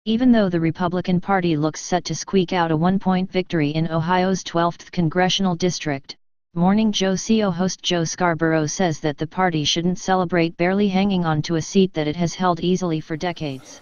Even though the Republican Party looks set to squeak out a one-point victory in Ohio's 12th congressional district, Morning Joe CEO host Joe Scarborough says that the party shouldn't celebrate barely hanging on to a seat that it has held easily for decades.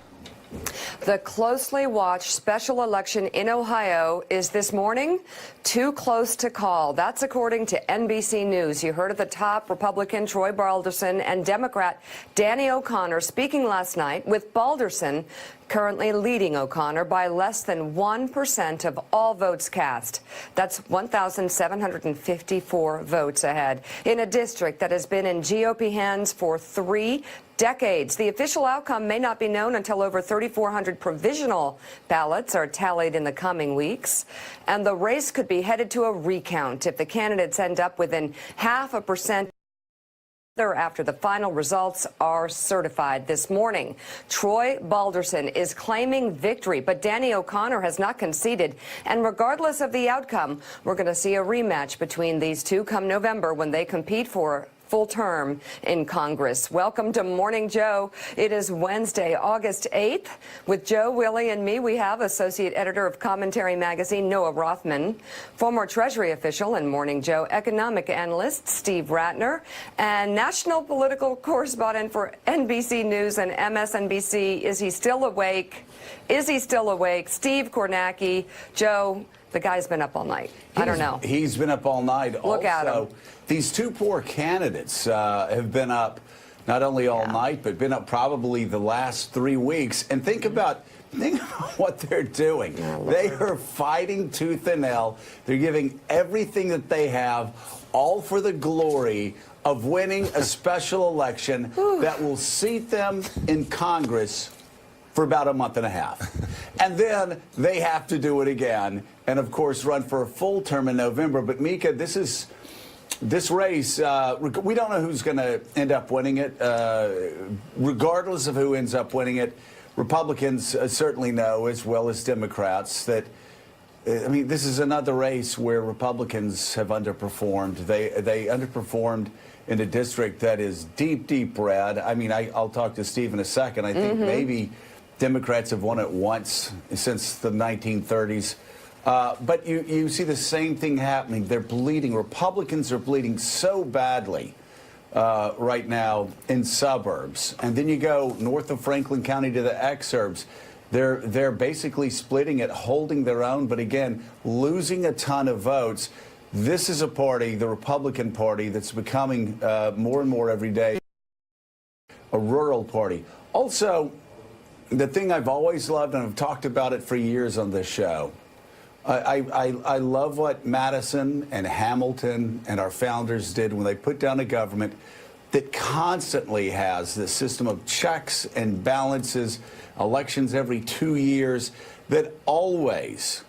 The closely watched special election in Ohio is this morning too close to call. That's according to NBC News. You heard at the top Republican Troy Balderson and Democrat Danny O'Connor speaking last night, with Balderson currently leading O'Connor by less than 1% of all votes cast. That's 1,754 votes ahead in a district that has been in GOP hands for 3 decades. The official outcome may not be known until over 3,400 provisional ballots are tallied in the coming weeks. And the race could be headed to a recount if the candidates end up within 0.5% after the final results are certified this morning. Troy Balderson is claiming victory, but Danny O'Connor has not conceded. And regardless of the outcome, we're going to see a rematch between these two come November when they compete for full term in Congress. Welcome to Morning Joe. It is Wednesday, August 8th. With Joe, Willie, and me, we have Associate Editor of Commentary Magazine, Noah Rothman, former Treasury official and Morning Joe economic analyst, Steve Ratner, and national political correspondent for NBC News and MSNBC. Is he still awake? Is he still awake? Steve Kornacki. Joe, the guy's been up all night. I don't know. He's been up all night. Look at him. These two poor candidates have been up not only all night, but been up probably the last 3 weeks. And think about what they're doing. They are fighting tooth and nail. They're giving everything that they have, all for the glory of winning a special election that will seat them in Congress for about a month and a half. And then they have to do it again and, of course, run for a full term in November. But, Mika, this race, we don't know who's going to end up winning it. Regardless of who ends up winning it, Republicans certainly know, as well as Democrats, that, I mean, this is another race where Republicans have underperformed. They underperformed in a district that is deep, deep red. I mean, I'll talk to Steve in a second. I think maybe Democrats have won it once since the 1930s. But you see the same thing happening. They're bleeding. Republicans are bleeding so badly right now in suburbs. And then you go north of Franklin County to the exurbs. They're basically splitting it, holding their own, but again, losing a ton of votes. This is a party, the Republican Party, that's becoming more and more every day a rural party. Also, the thing I've always loved, and I've talked about it for years on this show, I love what Madison and Hamilton and our founders did when they put down a government that constantly has this system of checks and balances, elections every 2 years, that always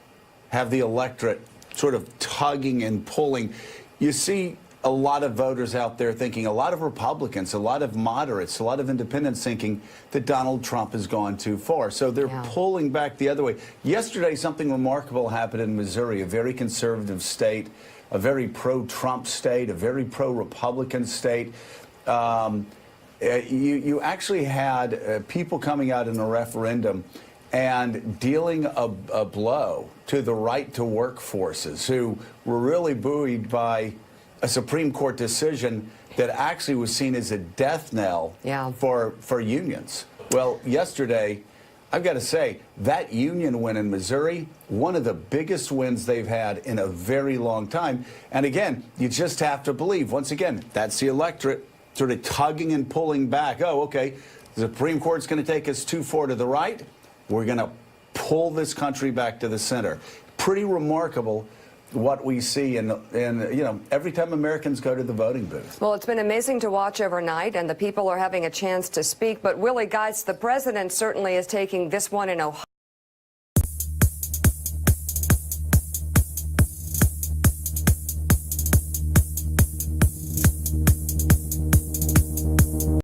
have the electorate sort of tugging and pulling. You see a lot of voters out there thinking, a lot of Republicans, a lot of moderates, a lot of independents thinking that Donald Trump has gone too far. So they're pulling back the other way. Yesterday, something remarkable happened in Missouri, a very conservative state, a very pro-Trump state, a very pro-Republican state. You actually had people coming out in a referendum and dealing a blow to the right to work forces, who were really buoyed by a Supreme Court decision that actually was seen as a death knell for unions. Well, yesterday, I've got to say, that union win in Missouri, one of the biggest wins they've had in a very long time. And again, you just have to believe, once again, that's the electorate sort of tugging and pulling back. Oh, okay, the Supreme Court's going to take us too far to the right. We're going to pull this country back to the center. Pretty remarkable what we see in you know, every time Americans go to the voting booth. Well, it's been amazing to watch overnight, and the people are having a chance to speak. But Willie, guys, the president certainly is taking this one in Ohio.